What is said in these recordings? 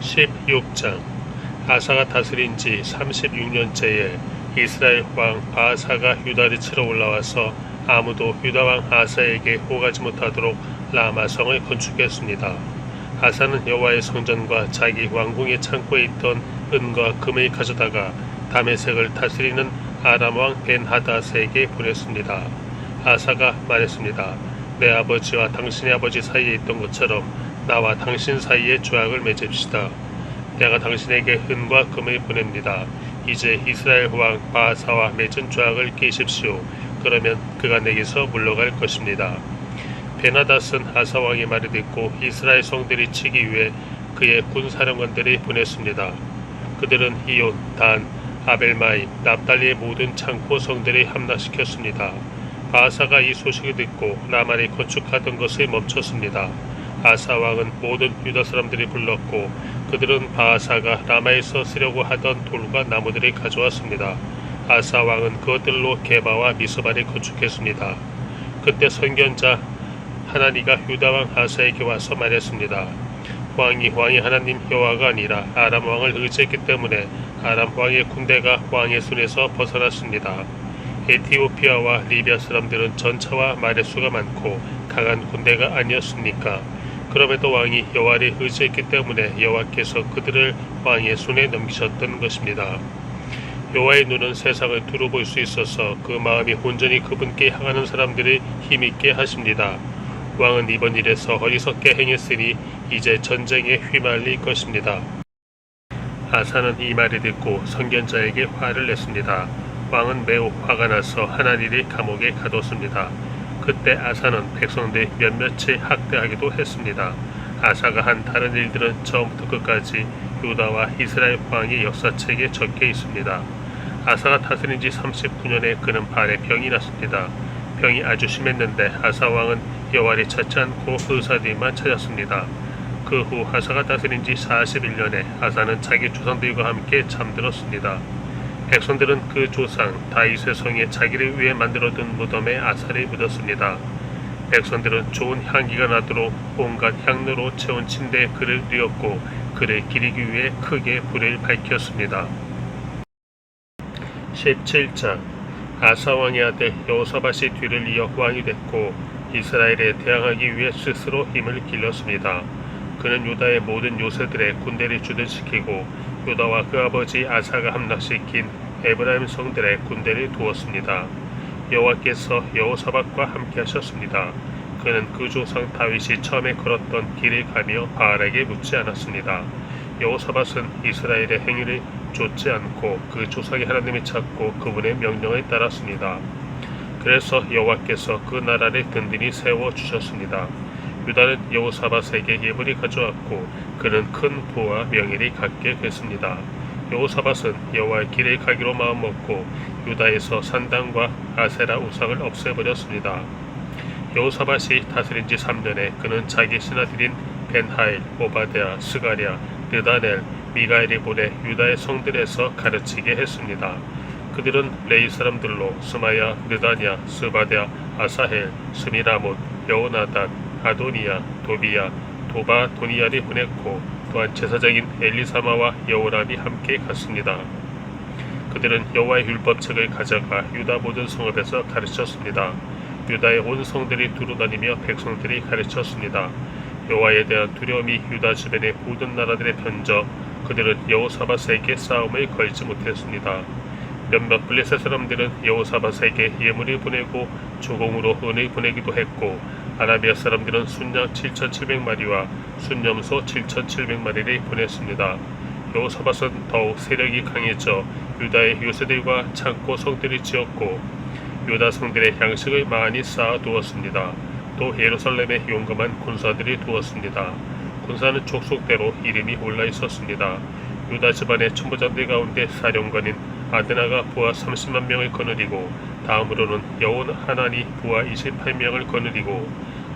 16장. 아사가 다스린 지 36년째에 이스라엘 왕 바아사가 유다를 치러 올라와서 아무도 유다 왕 아사에게 오가지 못하도록 라마성을 건축했습니다. 아사는 여호와의 성전과 자기 왕궁의 창고에 있던 은과 금을 가져다가 다메섹을 다스리는 아람 왕 벤하닷에게 보냈습니다. 아사가 말했습니다. 내 아버지와 당신의 아버지 사이에 있던 것처럼 나와 당신 사이에 조약을 맺읍시다. 내가 당신에게 은과 금을 보냅니다. 이제 이스라엘 왕 바아사와 맺은 조약을 깨십시오. 그러면 그가 내게서 물러갈 것입니다. 벤하닷은 아사 왕의 말을 듣고 이스라엘 성들이 치기 위해 그의 군사령관들이 보냈습니다. 그들은 이온, 단, 아벨마임, 납달리의 모든 창고 성들을 함락시켰습니다. 바아사가 이 소식을 듣고 라마를 건축하던 것을 멈췄습니다. 아사 왕은 모든 유다 사람들이 불렀고 그들은 바아사가 라마에서 쓰려고 하던 돌과 나무들을 가져왔습니다. 아사 왕은 그것들로 게바와 미스바를 건축했습니다. 그때 선견자 하나니가 유다 왕 아사에게 와서 말했습니다. 왕이 하나님 여호와가 아니라 아람 왕을 의지했기 때문에 아람 왕의 군대가 왕의 손에서 벗어났습니다. 에티오피아와 리비아 사람들은 전차와 말의 수가 많고 강한 군대가 아니었습니까? 그럼에도 왕이 여호와를 의지했기 때문에 여호와께서 그들을 왕의 손에 넘기셨던 것입니다. 여호와의 눈은 세상을 두루 볼 수 있어서 그 마음이 온전히 그분께 향하는 사람들을 힘있게 하십니다. 왕은 이번 일에서 어리석게 행했으니 이제 전쟁에 휘말릴 것입니다. 아사는 이 말을 듣고 선견자에게 화를 냈습니다. 왕은 매우 화가 나서 하나니를 감옥에 가뒀습니다. 그때 아사는 백성들 몇몇을 학대하기도 했습니다. 아사가 한 다른 일들은 처음부터 끝까지 유다와 이스라엘 왕의 역사책에 적혀 있습니다. 아사가 다스린 지 39년에 그는 발에 병이 났습니다. 병이 아주 심했는데 아사 왕은 여호와를 찾지 않고 의사들만 찾았습니다. 그 후 아사가 다스린 지 41년에 아사는 자기 조상들과 함께 잠들었습니다. 백성들은 그 조상 다윗의 성에 자기를 위해 만들어둔 무덤에 아사를 묻었습니다. 백성들은 좋은 향기가 나도록 온갖 향로로 채운 침대에 그를 뉘었고 그를 기리기 위해 크게 불을 밝혔습니다. 17장. 아사 왕의 아들 여호사밧이 뒤를 이어 왕이 됐고 이스라엘에 대항하기 위해 스스로 힘을 길렀습니다. 그는 유다의 모든 요새들의 군대를 주둔시키고 유다와 그 아버지 아사가 함락시킨 에브라임 성들의 군대를 두었습니다. 여호와께서 여호사밧과 함께 하셨습니다. 그는 그 조상 다윗이 처음에 걸었던 길을 가며 바알에게 묻지 않았습니다. 여호사밧은 이스라엘의 행위를 좇지 않고 그 조상의 하나님을 찾고 그분의 명령을 따랐습니다. 그래서 여호와께서 그 나라를 든든히 세워주셨습니다. 유다는 여호사밧에게 예물을 가져왔고 그는 큰 부와 명예를 갖게 됐습니다. 여호사밧은 여호와의 길을 가기로 마음먹고 유다에서 산당과 아세라 우상을 없애버렸습니다. 여호사밧이 다스린 지 3년에 그는 자기 신하들인 벤하일, 오바댜, 스가랴, 느다넬, 미가엘을 보내 유다의 성들에서 가르치게 했습니다. 그들은 레위 사람들로 스마야, 느다냐, 스바랴, 아사헬, 스미라못, 여호나단, 아도니야, 도비야, 도바, 도니야를 보냈고 또한 제사장인 엘리사마와 여호람이 함께 갔습니다. 그들은 여호와의 율법책을 가져가 유다 모든 성읍에서 가르쳤습니다. 유다의 온 성들이 두루다니며 백성들이 가르쳤습니다. 여호와에 대한 두려움이 유다 주변의 모든 나라들에 번져 그들은 여호사밧에게 싸움을 걸지 못했습니다. 몇몇 블레셋 사람들은 여호사밧에게 예물을 보내고 조공으로 은을 보내기도 했고 아라비아 사람들은 순양 7,700마리와 순염소 7,700마리를 보냈습니다. 여호사밧은 더욱 세력이 강해져 유다의 요새들과 창고 성들을 지었고 유다 성들의 양식을 많이 쌓아두었습니다. 또 예루살렘에 용감한 군사들이 두었습니다. 군사는 족속대로 이름이 올라 있었습니다. 유다 집안의 천부장들 가운데 사령관인 아드나가 부하 30만 명을 거느리고 다음으로는 여호하나니 부하 28명을 거느리고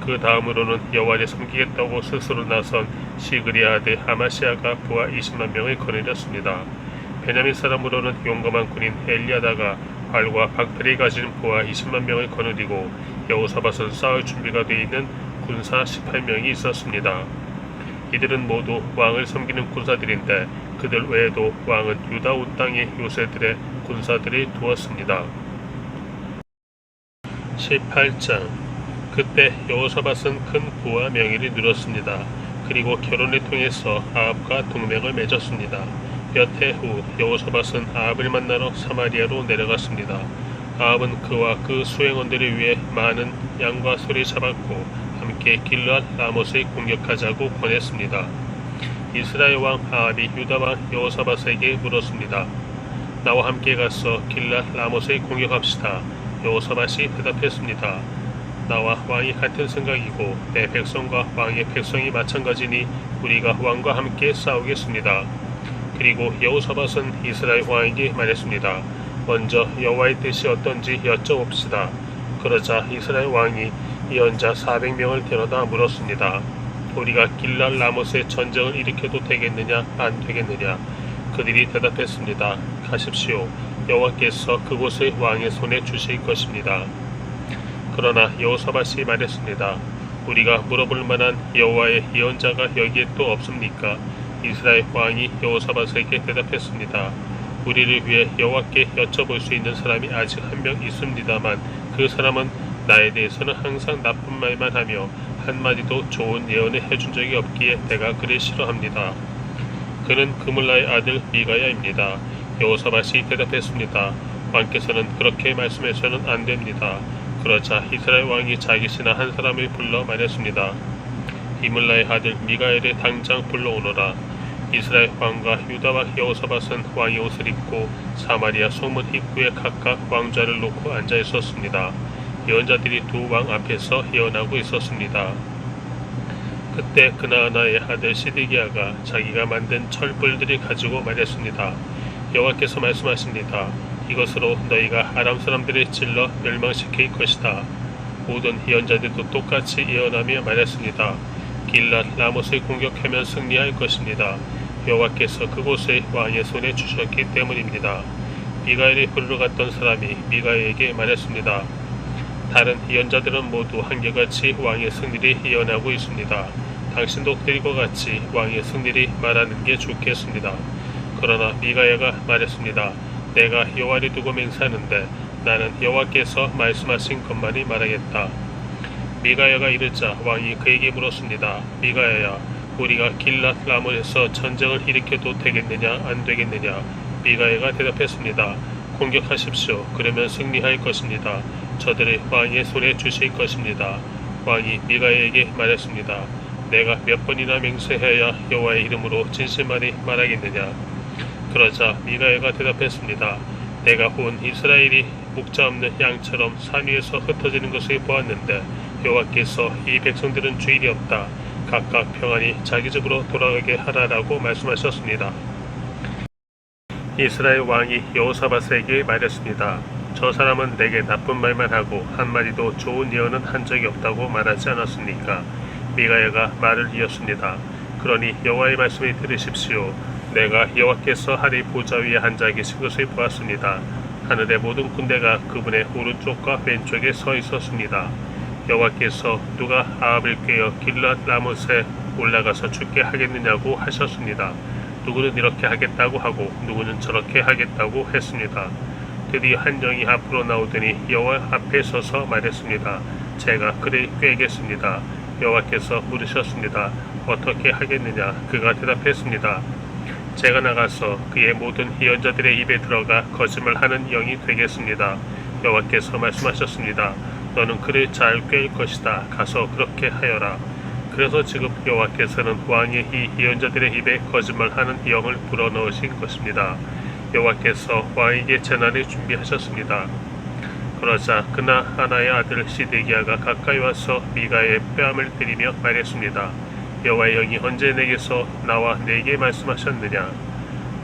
그 다음으로는 여호와를 섬기겠다고 스스로 나선 시그리 아들 아마시아가 부하 20만 명을 거느렸습니다. 베냐민 사람으로는 용감한 군인 엘리아다가 활과 방패를 가진 부하 20만 명을 거느리고 여호사밧은 싸울 준비가 되어 있는 군사 18명이 있었습니다. 이들은 모두 왕을 섬기는 군사들인데 그들 외에도 왕은 유다 온 땅의 요새들의 군사들이 두었습니다. 18장. 그때 여호사밧은 큰 부와 명예를 누렸습니다. 그리고 결혼을 통해서 아합과 동맹을 맺었습니다. 몇 해 후 여호사밧은 아합을 만나러 사마리아로 내려갔습니다. 아합은 그와 그 수행원들을 위해 많은 양과 소를 잡았고 함께 길르앗 라못을 공격하자고 권했습니다. 이스라엘 왕 아합이 유다 왕 여호사밧에게 물었습니다. 나와 함께 가서 길르앗 라못을 공격합시다. 여호사밧이 대답했습니다. 나와 왕이 같은 생각이고 내 백성과 왕의 백성이 마찬가지니 우리가 왕과 함께 싸우겠습니다. 그리고 여호사밧은 이스라엘 왕에게 말했습니다. 먼저 여호와의 뜻이 어떤지 여쭤봅시다. 그러자 이스라엘 왕이 예언자 400명을 데려다 물었습니다. 우리가 길르앗 라못에 전쟁을 일으켜도 되겠느냐 안 되겠느냐. 그들이 대답했습니다. 가십시오. 여호와께서 그곳을 왕의 손에 주실 것입니다. 그러나 여호사밧이 말했습니다. 우리가 물어볼 만한 여호와의 예언자가 여기에 또 없습니까? 이스라엘 왕이 여호사밧에게 대답했습니다. 우리를 위해 여호와께 여쭤볼 수 있는 사람이 아직 한 명 있습니다만 그 사람은 나에 대해서는 항상 나쁜 말만 하며 한마디도 좋은 예언을 해준 적이 없기에 내가 그를 싫어합니다. 그는 그물라의 아들 미가야입니다. 여호사밧이 대답했습니다. 왕께서는 그렇게 말씀해서는 안 됩니다. 그러자 이스라엘 왕이 자기 신하 한 사람을 불러 말했습니다. 이물라의 아들 미가엘을 당장 불러오너라. 이스라엘 왕과 유다 왕 여호사밧은 왕의 옷을 입고 사마리아 소문 입구에 각각 왕좌를 놓고 앉아 있었습니다. 예언자들이 두 왕 앞에서 예언하고 있었습니다. 그때 그나아나의 아들 시드기야가 자기가 만든 철불들을 가지고 말했습니다. 여호와께서 말씀하십니다. 이것으로 너희가 아람 사람들을 찔러 멸망시킬 것이다. 모든 예언자들도 똑같이 예언하며 말했습니다. 길르앗 라못을 공격하면 승리할 것입니다. 여호와께서 그곳을 왕의 손에 주셨기 때문입니다. 미가엘이 부르러 갔던 사람이 미가엘에게 말했습니다. 다른 예언자들은 모두 한결같이 왕의 승리를 예언하고 있습니다. 당신도 그들과 같이 왕의 승리를 말하는 게 좋겠습니다. 그러나 미가야가 말했습니다. 내가 여호와를 두고 맹세하는데 나는 여호와께서 말씀하신 것만이 말하겠다. 미가야가 이르자 왕이 그에게 물었습니다. 미가야야, 우리가 길르앗 라못에서 전쟁을 일으켜도 되겠느냐 안 되겠느냐. 미가야가 대답했습니다. 공격하십시오. 그러면 승리할 것입니다. 저들을 왕의 손에 주실 것입니다. 왕이 미가야에게 말했습니다. 내가 몇 번이나 맹세해야 여호와의 이름으로 진실만이 말하겠느냐. 그러자 미가야가 대답했습니다. 내가 온 이스라엘이 목자 없는 양처럼 산 위에서 흩어지는 것을 보았는데 여호와께서 이 백성들은 주일이 없다. 각각 평안히 자기 집으로 돌아가게 하라라고 말씀하셨습니다. 이스라엘 왕이 여호사밧에게 말했습니다. 저 사람은 내게 나쁜 말만 하고 한마디도 좋은 예언은 한 적이 없다고 말하지 않았습니까? 미가야가 말을 이었습니다. 그러니 여호와의 말씀을 들으십시오. 내가 여호와께서 하늘 보좌 위에 앉아 계신 것을 보았습니다. 하늘의 모든 군대가 그분의 오른쪽과 왼쪽에 서 있었습니다. 여호와께서 누가 아합을 꾀어 길르앗 라못에 올라가서 죽게 하겠느냐고 하셨습니다. 누구는 이렇게 하겠다고 하고 누구는 저렇게 하겠다고 했습니다. 드디어 한 영이 앞으로 나오더니 여호와 앞에 서서 말했습니다. 제가 그를 꾀겠습니다. 여호와께서 물으셨습니다. 어떻게 하겠느냐? 그가 대답했습니다. 제가 나가서 그의 모든 예언자들의 입에 들어가 거짓말하는 영이 되겠습니다. 여호와께서 말씀하셨습니다. 너는 그를 잘 꾀일 것이다. 가서 그렇게 하여라. 그래서 지금 여호와께서는 왕의 이 예언자들의 입에 거짓말하는 영을 불어넣으신 것입니다. 여호와께서 왕에게 재난을 준비하셨습니다. 그러자 그나아나의 아들 시드기야가 가까이 와서 미가의 뺨을 때리며 말했습니다. 여호와의 영이 언제 내게서 나와 내게 말씀하셨느냐?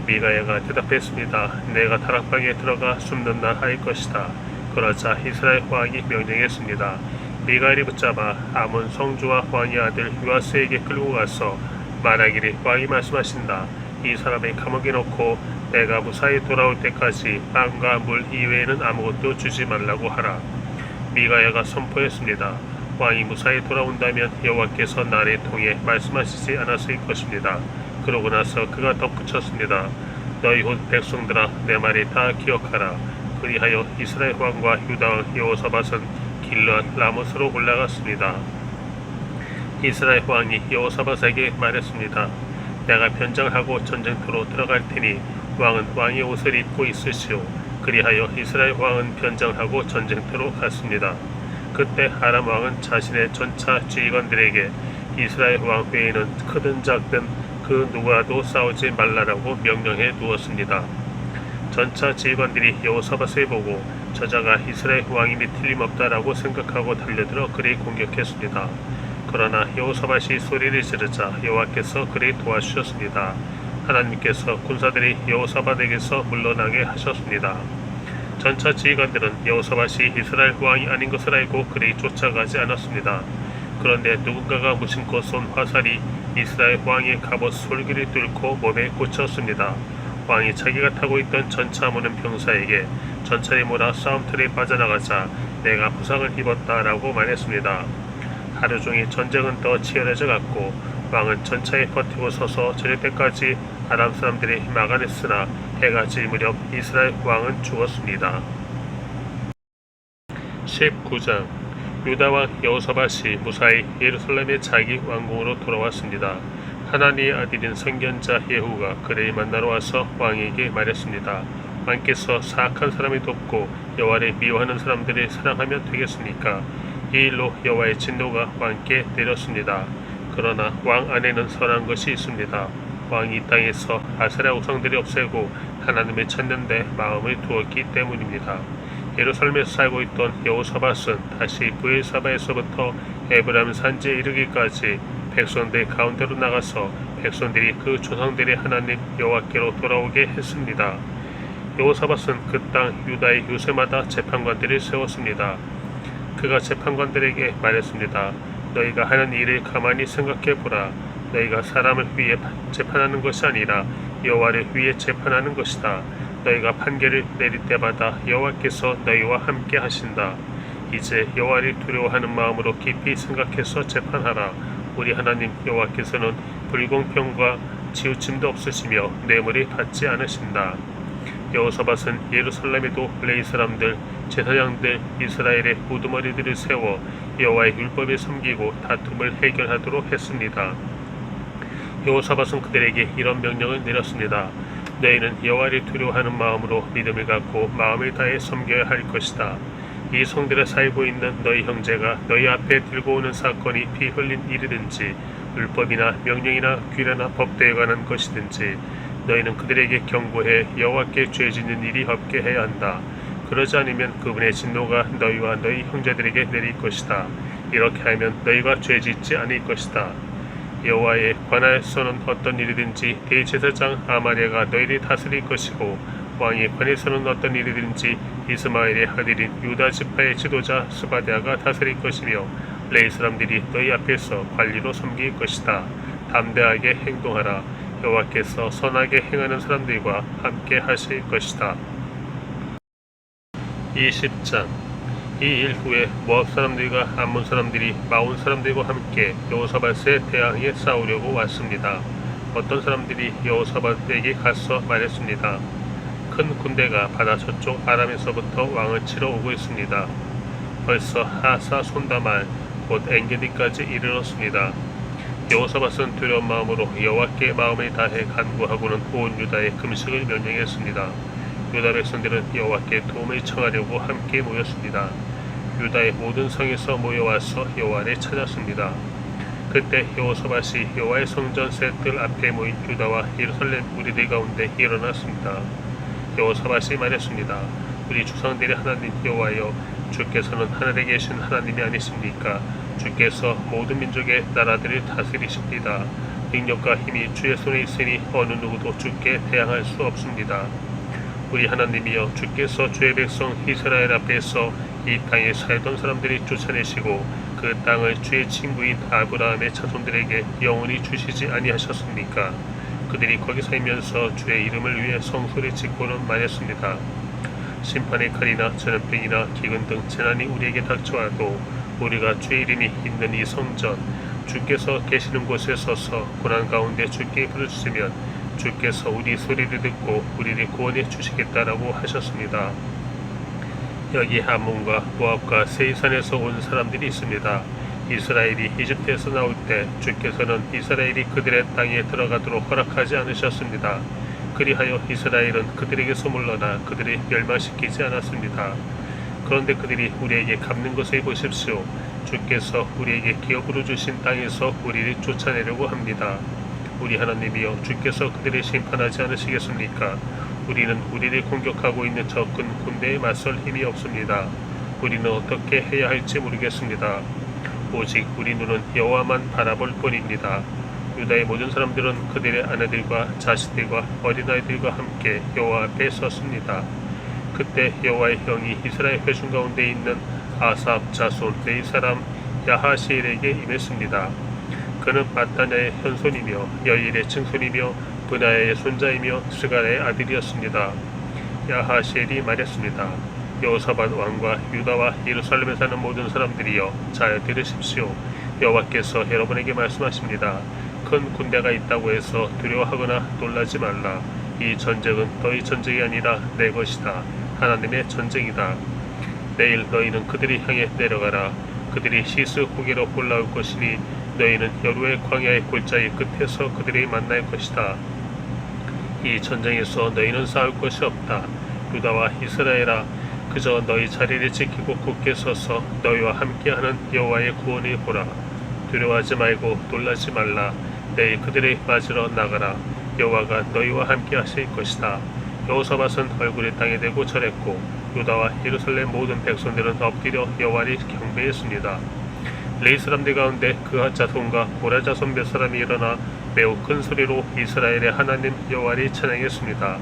미가야가 대답했습니다. 내가 다락방에 들어가 숨는다 할 것이다. 그러자 이스라엘 왕이 명령했습니다. 미가엘이 붙잡아 아몬 성주와 왕의 아들 요아스에게 끌고 가서 말하기를 왕이 말씀하신다. 이 사람을 감옥에 넣고 내가 무사히 돌아올 때까지 빵과 물 이외에는 아무것도 주지 말라고 하라. 미가야가 선포했습니다. 왕이 무사히 돌아온다면 여호와께서 나를 통해 말씀하시지 않았을 것입니다. 그러고 나서 그가 덧붙였습니다. 너희 곧 백성들아 내 말을 다 기억하라. 그리하여 이스라엘 왕과 유다 왕 여호사밧은 길르앗 라못으로 올라갔습니다. 이스라엘 왕이 여호사밧에게 말했습니다. 내가 변장하고 전쟁터로 들어갈 테니 왕은 왕의 옷을 입고 있으시오. 그리하여 이스라엘 왕은 변장하고 전쟁터로 갔습니다. 그때 아람 왕은 자신의 전차 지휘관들에게 이스라엘 왕 외에는 크든 작든 그 누구와도 싸우지 말라라고 명령해 두었습니다. 전차 지휘관들이 여호사밧을 보고 저자가 이스라엘 왕임이 틀림없다라고 생각하고 달려들어 그를 공격했습니다. 그러나 여호사밧이 소리를 지르자 여호와께서 그를 도와주셨습니다. 하나님께서 군사들이 여호사밧에게서 물러나게 하셨습니다. 전차 지휘관들은 여호사밧이 이스라엘 왕이 아닌 것을 알고 그를 쫓아가지 않았습니다. 그런데 누군가가 무심코 쏜 화살이 이스라엘 왕의 갑옷 솔기를 뚫고 몸에 꽂혔습니다. 왕이 자기가 타고 있던 전차 모는 병사에게 전차에 몰아 싸움터에 빠져나가자 내가 부상을 입었다라고 말했습니다. 하루 종일 전쟁은 더 치열해져 갔고 왕은 전차에 버티고 서서 저녁 때까지 아람 사람들이 막아냈으나 해가 질 무렵 이스라엘 왕은 죽었습니다. 19장 유다 왕 여호사밧이 무사히 예루살렘의 자기 왕궁으로 돌아왔습니다. 하나니의 아들인 선견자 예후가 그를 만나러 와서 왕에게 말했습니다. 왕께서 사악한 사람을 돕고 여호와를 미워하는 사람들을 사랑하면 되겠습니까? 이 일로 여호와의 진노가 왕께 내렸습니다. 그러나 왕 안에는 선한 것이 있습니다. 왕이 이 땅에서 아세라 우상들을 없애고 하나님을 찾는 데 마음을 두었기 때문입니다. 예루살렘에서 살고 있던 여호사밧은 다시 브엘사바에서부터 에브라임 산지에 이르기까지 백성들 가운데로 나가서 백성들이 그 조상들의 하나님 여호와께로 돌아오게 했습니다. 여호사밧은 그 땅 유다의 요새마다 재판관들을 세웠습니다. 그가 재판관들에게 말했습니다. 너희가 하는 일을 가만히 생각해보라. 너희가 사람을 위해 재판하는 것이 아니라 여호와를 위해 재판하는 것이다. 너희가 판결을 내릴 때마다 여호와께서 너희와 함께 하신다. 이제 여호와를 두려워하는 마음으로 깊이 생각해서 재판하라. 우리 하나님 여호와께서는 불공평과 치우침도 없으시며 뇌물을 받지 않으신다. 여호사밧은 예루살렘에도 레위 사람들, 제사장들, 이스라엘의 우두머리들을 세워 여호와의 율법을 섬기고 다툼을 해결하도록 했습니다. 여호사밧은 그들에게 이런 명령을 내렸습니다. 너희는 여호와를 두려워하는 마음으로 믿음을 갖고 마음을 다해 섬겨야 할 것이다. 이 성들에 살고 있는 너희 형제가 너희 앞에 들고 오는 사건이 피 흘린 일이든지 율법이나 명령이나 규례나 법도에 관한 것이든지 너희는 그들에게 경고해 여호와께 죄짓는 일이 없게 해야 한다. 그러지 않으면 그분의 진노가 너희와 너희 형제들에게 내릴 것이다. 이렇게 하면 너희가 죄짓지 않을 것이다. 여호와에 관하여서는 어떤 일이든지 대제사장 아마랴가 너희를 다스릴 것이고 왕에 관해서는 어떤 일이든지 이스마엘의 아들인 유다 지파의 지도자 스바랴가 다스릴 것이며 레위 사람들이 너희 앞에서 관리로 섬길 것이다. 담대하게 행동하라. 여호와께서 선하게 행하는 사람들과 함께 하실 것이다. 20장 이 일 후에 모압 사람들과 암몬 사람들이 마온 사람들과 함께 여호사밧에 대항해 싸우려고 왔습니다. 어떤 사람들이 여호사밧에게 가서 말했습니다. 큰 군대가 바다 저쪽 아람에서부터 왕을 치러 오고 있습니다. 벌써 하사 손다말 곧 엔게디까지 이르렀습니다. 여호사밧은 두려운 마음으로 여호와께 마음을 다해 간구하고는 온 유다에 금식을 명령했습니다. 유다 백성들은 여호와께 도움을 청하려고 함께 모였습니다. 유다의 모든 성에서 모여와서 여호와를 찾았습니다. 그때 여호사밧이 여호와의 성전 셋들 앞에 모인 유다와 예루살렘 무리들 가운데 일어났습니다. 여호사밧이 말했습니다. 우리 조상들의 하나님 여호와여, 주께서는 하늘에 계신 하나님이 아니십니까? 주께서 모든 민족의 나라들을 다스리십니다. 능력과 힘이 주의 손에 있으니 어느 누구도 주께 대항할 수 없습니다. 우리 하나님이여, 주께서 주의 백성 이스라엘 앞에서 이 땅에 살던 사람들이 쫓아내시고 그 땅을 주의 친구인 아브라함의 자손들에게 영원히 주시지 아니하셨습니까? 그들이 거기 살면서 주의 이름을 위해 성소를 짓고는 말했습니다. 심판의 칼이나 전염병이나 기근 등 재난이 우리에게 닥쳐와도 우리가 주의 이름이 있는 이 성전 주께서 계시는 곳에 서서 고난 가운데 주께 부르짖으면 주께서 우리 소리를 듣고 우리를 구원해 주시겠다라고 하셨습니다. 여기 암몬과 모압과 세이산에서 온 사람들이 있습니다. 이스라엘이 이집트에서 나올 때 주께서는 이스라엘이 그들의 땅에 들어가도록 허락하지 않으셨습니다. 그리하여 이스라엘은 그들에게서 물러나 그들을 멸망시키지 않았습니다. 그런데 그들이 우리에게 갚는 것을 보십시오. 주께서 우리에게 기업으로 주신 땅에서 우리를 쫓아내려고 합니다. 우리 하나님이여, 주께서 그들을 심판하지 않으시겠습니까? 우리는 우리를 공격하고 있는 적군 군대에 맞설 힘이 없습니다. 우리는 어떻게 해야 할지 모르겠습니다. 오직 우리 눈은 여호와만 바라볼 뿐입니다. 유다의 모든 사람들은 그들의 아내들과 자식들과 어린아이들과 함께 여호와 앞에 섰습니다. 그때 여호와의 형이 이스라엘 회중 가운데 있는 아삽 자손 레위 사람 야하시엘에게 임했습니다. 그는 마따냐의 현손이며 여일의 증손이며 브나야의 손자이며 스갈의 아들이었습니다. 야하시엘이 말했습니다. 여호사밧 왕과 유다와 예루살렘에 사는 모든 사람들이여, 잘 들으십시오. 여호와께서 여러분에게 말씀하십니다. 큰 군대가 있다고 해서 두려워하거나 놀라지 말라. 이 전쟁은 너희 전쟁이 아니라 내 것이다. 하나님의 전쟁이다. 내일 너희는 그들이 향해 내려가라. 그들이 시스 고개로 올라올 것이니 너희는 여루의 광야의 골짜기 끝에서 그들이 만날 것이다. 이 전쟁에서 너희는 싸울 것이 없다. 유다와 이스라엘아, 그저 너희 자리를 지키고 굳게 서서 너희와 함께하는 여호와의 구원을 보라. 두려워하지 말고 놀라지 말라. 내일 그들을 맞으러 나가라. 여호와가 너희와 함께 하실 것이다. 여호사밧은 얼굴을 땅에 대고 절했고 유다와 예루살렘 모든 백성들은 엎드려 여호와를 경배했습니다. 레위 사람들 가운데 그앗 자손과 고라 자손 몇 사람이 일어나 매우 큰 소리로 이스라엘의 하나님 여호와를 찬양했습니다.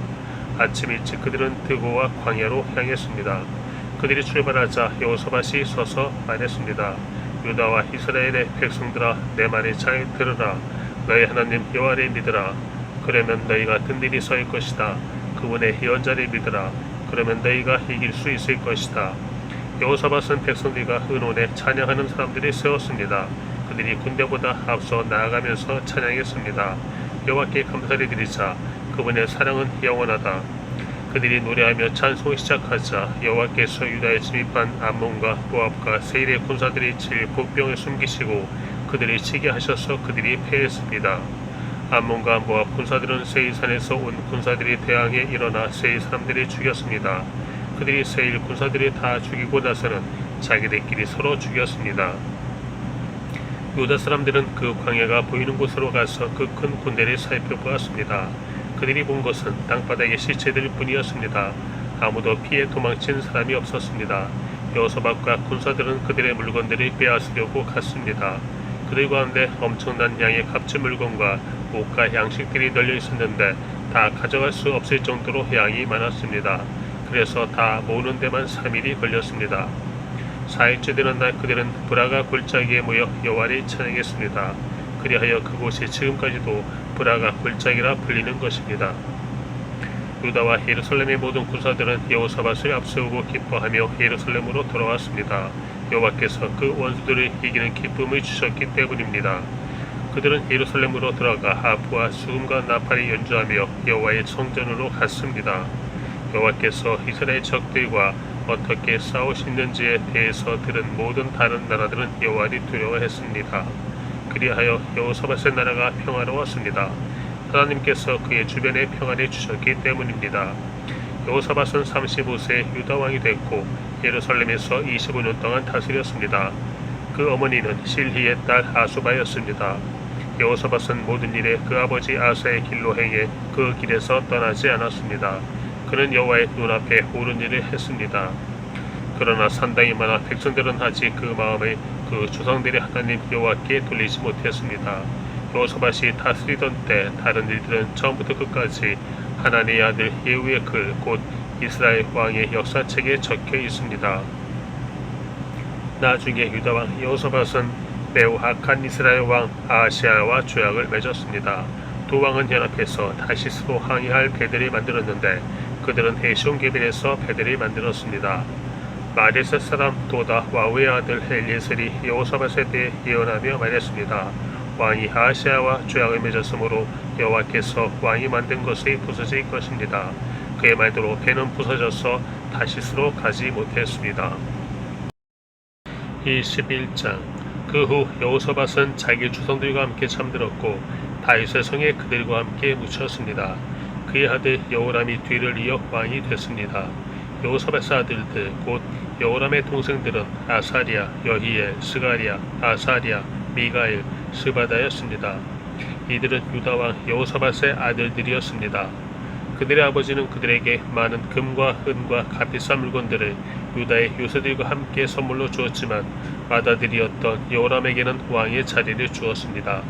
아침 일찍 그들은 드고와 광야로 향했습니다. 그들이 출발하자 여호사밧이 서서 말했습니다. 유다와 이스라엘의 백성들아, 내 말을 잘 들으라. 너희 하나님 여호와를 믿으라. 그러면 너희가 든든히 설 것이다. 그분의 예언자를 믿으라. 그러면 너희가 이길 수 있을 것이다. 여호사밧은 백성들과 의논에 찬양하는 사람들을 세웠습니다. 그들이 군대보다 앞서 나아가면서 찬양했습니다. 여호와께 감사를 드리자. 그분의 사랑은 영원하다. 그들이 노래하며 찬송을 시작하자 여호와께서 유다에 침입한 암몬과 모압과 세일의 군사들이 칠 복병을 숨기시고 그들을 치게 하셔서 그들이 패했습니다. 암몬과 모압 군사들은 세일산에서 온 군사들이 대항해 일어나 세일 사람들을 죽였습니다. 그들이 세일 군사들을 다 죽이고 나서는 자기들끼리 서로 죽였습니다. 유다 사람들은 그 광야가 보이는 곳으로 가서 그 큰 군대를 살펴보았습니다. 그들이 본 것은 땅바닥의 시체들 뿐이었습니다. 아무도 피해 도망친 사람이 없었습니다. 여호사밧과 군사들은 그들의 물건들을 빼앗으려고 갔습니다. 그들 가운데 엄청난 양의 값진 물건과 옷과 양식들이 널려 있었는데 다 가져갈 수 없을 정도로 양이 많았습니다. 그래서 다 모으는 데만 3일이 걸렸습니다. 4일째 되는 날 그들은 브라가 골짜기에 모여 여호와를 찬양했습니다. 그리하여 그곳이 지금까지도 브라가 골짜기라 불리는 것입니다. 유다와 예루살렘의 모든 군사들은 여호사밧을 앞세우고 기뻐하며 예루살렘으로 돌아왔습니다. 여호와께서 그 원수들을 이기는 기쁨을 주셨기 때문입니다. 그들은 예루살렘으로 들어가 하프와 수금과 나팔이 연주하며 여호와의 성전으로 갔습니다. 여호와께서 이스라엘 적들과 어떻게 싸우시는지에 대해서 들은 모든 다른 나라들은 여호와를 두려워했습니다. 그리하여 여호사밧의 나라가 평화로웠습니다. 하나님께서 그의 주변에 평안을 주셨기 때문입니다. 여호사밧은 35세 유다 왕이 됐고 예루살렘에서 25년 동안 다스렸습니다. 그 어머니는 실히의 딸 아수바였습니다. 여호사밧은 모든 일에 그 아버지 아사의 길로 행해 그 길에서 떠나지 않았습니다. 그는 여호와의 눈앞에 옳은 일을 했습니다. 그러나 산당이 많아 백성들은 아직 그 마음을 그 조상들의 하나님 여호와께 돌리지 못했습니다. 여호사밧이 다스리던 때 다른 일들은 처음부터 끝까지 하나님의 아들 예후의 글 곧 이스라엘 왕의 역사책에 적혀 있습니다. 나중에 유다 왕 여호사밧은 매우 악한 이스라엘 왕 아하시아와 조약을 맺었습니다. 두 왕은 연합해서 다시스로 항해할 배들을 만들었는데 그들은 헤시온게벨에서 배들을 만들었습니다. 마레셋 사람 도다 와우의 아들 엘리에셀이 여호사밧에 대해 예언하며 말했습니다. 왕이 아하시아와 죄악을 맺었으므로 여호와께서 왕이 만든 것이 부서질 것입니다. 그의 말대로 배는 부서져서 다시스로 가지 못했습니다. 21장. 그 후 여호사밧은 자기 주성들과 함께 잠들었고 다윗의 성에 그들과 함께 묻혔습니다. 그의 아들 여호람이 뒤를 이어 왕이 됐습니다. 여호사밧의 아들들 곧 여호람의 동생들은 아사랴, 여히엘, 스가랴, 아사랴, 미가엘, 스바다였습니다. 이들은 유다왕 여호사밧의 아들들이었습니다. 그들의 아버지는 그들에게 많은 금과 은과 값비싼 물건들을 유다의 요새들과 함께 선물로 주었지만 맏아들이었던 여호람에게는 왕의 자리를 주었습니다.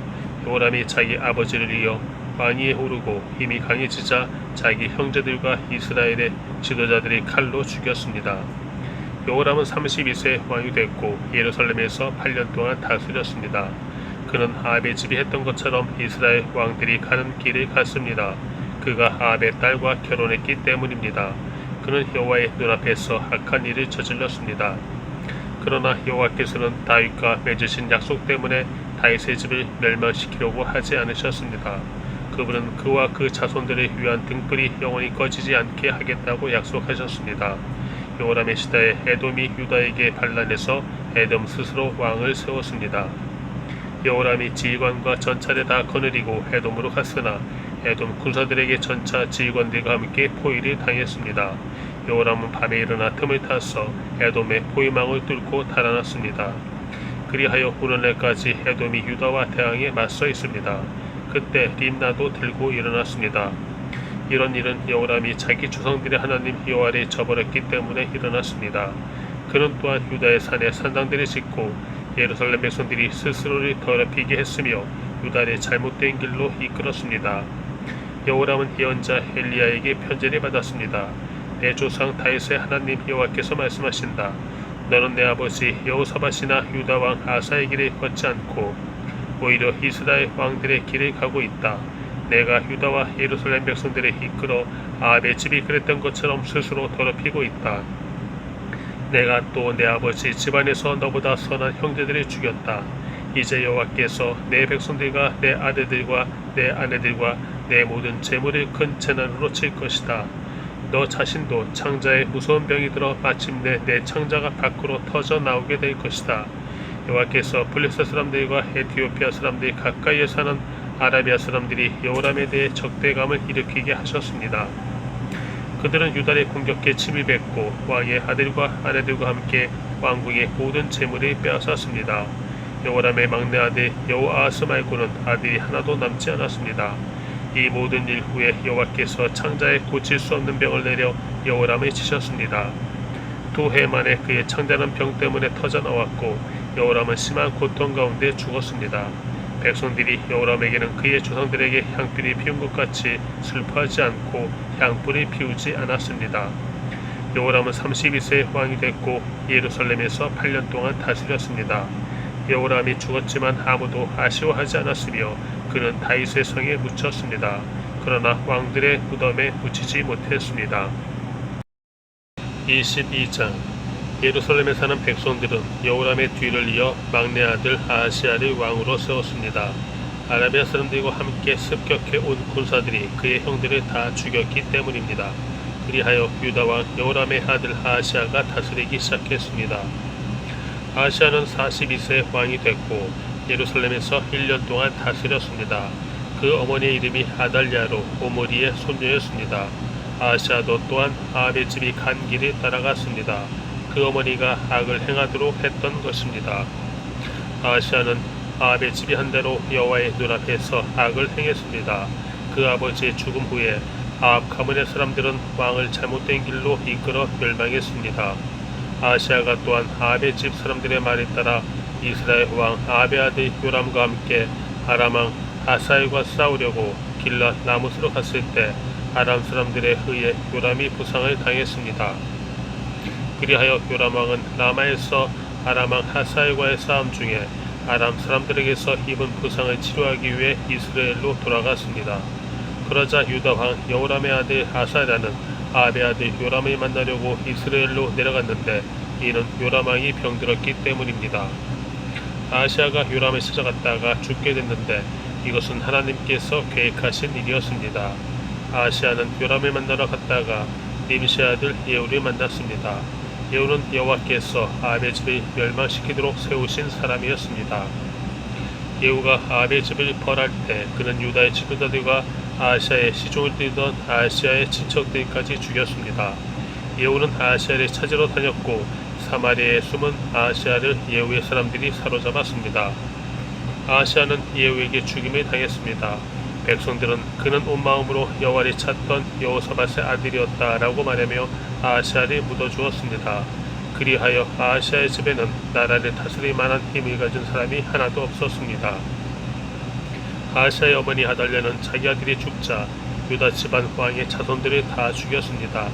여호람이 자기 아버지를 이어 왕위에 오르고 힘이 강해지자 자기 형제들과 이스라엘의 지도자들이 칼로 죽였습니다. 여호람은 32세 왕이 됐고 예루살렘에서 8년 동안 다스렸습니다. 그는 아합의 집이 했던 것처럼 이스라엘 왕들이 가는 길을 갔습니다. 그가 아합의 딸과 결혼했기 때문입니다. 그는 여호와의 눈앞에서 악한 일을 저질렀습니다. 그러나 여호와께서는 다윗과 맺으신 약속 때문에 다윗의 집을 멸망시키려고 하지 않으셨습니다. 그분은 그와 그 자손들을 위한 등불이 영원히 꺼지지 않게 하겠다고 약속하셨습니다. 여호람의 시대에 에돔이 유다에게 반란해서 에돔 스스로 왕을 세웠습니다. 여호람이 지휘관과 전차를 다 거느리고 에돔으로 갔으나 에돔 군사들에게 전차 지휘관들과 함께 포위를 당했습니다. 여호람은 밤에 일어나 틈을 타서 에돔의 포위망을 뚫고 달아났습니다. 그리하여 오늘날까지 에돔이 유다와 대항에 맞서 있습니다. 그때 림나도 들고 일어났습니다. 이런 일은 여호람이 자기 조상들의 하나님 여호와를 저버렸기 때문에 일어났습니다. 그는 또한 유다의 산에 산당들을 짓고 예루살렘 백성들이 스스로를 더럽히게 했으며 유다를 잘못된 길로 이끌었습니다. 여호람은 예언자 엘리야에게 편지를 받았습니다. 내 조상 다윗의 하나님 여호와께서 말씀하신다. 너는 내 아버지 여호사밧이나 유다 왕 아사의 길을 걷지 않고 오히려 이스라엘 왕들의 길을 가고 있다. 내가 유다와 예루살렘 백성들을 이끌어 아합의 집이 그랬던 것처럼 스스로 더럽히고 있다. 내가 또 내 아버지 집안에서 너보다 선한 형제들을 죽였다. 이제 여호와께서 내 백성들과 내 아들들과 내 아내들과 내 모든 재물을 큰 재난으로 칠 것이다. 너 자신도 창자에 무서운 병이 들어 마침내 내 창자가 밖으로 터져 나오게 될 것이다. 여호와께서 블레셋 사람들과 에티오피아 사람들이 가까이에 사는 아라비아 사람들이 여호람에 대해 적대감을 일으키게 하셨습니다. 그들은 유다를 공격해 침입했고 왕의 아들과 아내들과 함께 왕궁의 모든 재물을 빼앗았습니다. 여호람의 막내 아들 여호아하스 말고는 아들이 하나도 남지 않았습니다. 이 모든 일 후에 여호와께서 창자에 고칠 수 없는 병을 내려 여호람을 치셨습니다. 2해 만에 그의 창자는 병 때문에 터져 나왔고 여호람은 심한 고통 가운데 죽었습니다. 백성들이 여호람에게는 그의 조상들에게 향불이 피운 것 같이 슬퍼하지 않고 향불을 피우지 않았습니다. 여호람은 32세 왕이 됐고 예루살렘에서 8년 동안 다스렸습니다. 여호람이 죽었지만 아무도 아쉬워하지 않았으며 그는 다윗의 성에 묻혔습니다. 그러나 왕들의 무덤에 묻히지 못했습니다. 22장. 예루살렘에 사는 백성들은 여호람의 뒤를 이어 막내 아들 아하시아를 왕으로 세웠습니다. 아라비아 사람들과 함께 습격해 온 군사들이 그의 형들을 다 죽였기 때문입니다. 그리하여 유다 왕 여호람의 아들 아하시아가 다스리기 시작했습니다. 아하시아는 42세 왕이 됐고 예루살렘에서 1년 동안 다스렸습니다. 그 어머니의 이름이 아달랴로 오므리의 손녀였습니다. 아하시아도 또한 아합의 집이 간 길을 따라갔습니다. 그 어머니가 악을 행하도록 했던 것입니다. 아하시아는 아합의 집이 한 대로 여호와의 눈앞에서 악을 행했습니다. 그 아버지의 죽음 후에 아합 가문의 사람들은 왕을 잘못된 길로 이끌어 멸망했습니다. 아하시아가 또한 아합의 집 사람들의 말에 따라 이스라엘 왕 아합의 아들 요람과 함께 아람 왕 하사엘과 싸우려고 길랏 라못으로 갔을 때 아람 사람들에 의해 요람이 부상을 당했습니다. 그리하여 요람 왕은 라마에서 아람 왕 하사엘과의 싸움 중에 아람 사람들에게서 입은 부상을 치료하기 위해 이스라엘로 돌아갔습니다. 그러자 유다 왕 여호람의 아들 아사랴는 아합의 아들 요람을 만나려고 이스라엘로 내려갔는데 이는 요람 왕이 병들었기 때문입니다. 아하시아가 요람을 찾아갔다가 죽게 됐는데 이것은 하나님께서 계획하신 일이었습니다. 아하시아는 요람을 만나러 갔다가 님시의 아들 예후를 만났습니다. 예후는 여호와께서 아합의 집을 멸망시키도록 세우신 사람이었습니다. 예후가 아합의 집을 벌할 때 그는 유다의 지도자들과 아하시아의 시종을 띠던 아하시아의 친척들까지 죽였습니다. 예후는 아하시아를 찾으러 다녔고 사마리아에 숨은 아하시아를 예후의 사람들이 사로잡았습니다. 아하시아는 예후에게 죽임을 당했습니다. 백성들은 그는 온 마음으로 여호와를 찾던 여호사밧의 아들이었다라고 말하며 아하시아를 묻어주었습니다. 그리하여 아하시아의 집에는 나라를 다스릴 만한 힘을 가진 사람이 하나도 없었습니다. 아하시아의 어머니 아달랴는 자기 아들이 죽자 유다 집안 왕의 자손들을 다 죽였습니다.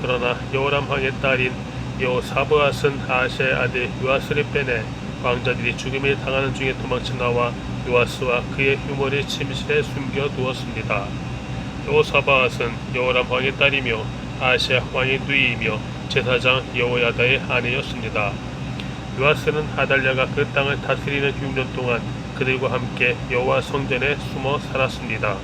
그러나 여호람 왕의 딸인 여호사브앗은 아하시아의 아들 요아스를 빼내 왕자들이 죽임을 당하는 중에 도망쳐 나와 요아스와 그의 휴머를 침실에 숨겨 두었습니다. 여호사밧은 여호람 왕의 딸이며 아하시아 왕의 누이이며 제사장 여호야다의 아내였습니다. 요아스는 아달랴가 그 땅을 다스리는 6년 동안 그들과 함께 여호와 성전에 숨어 살았습니다.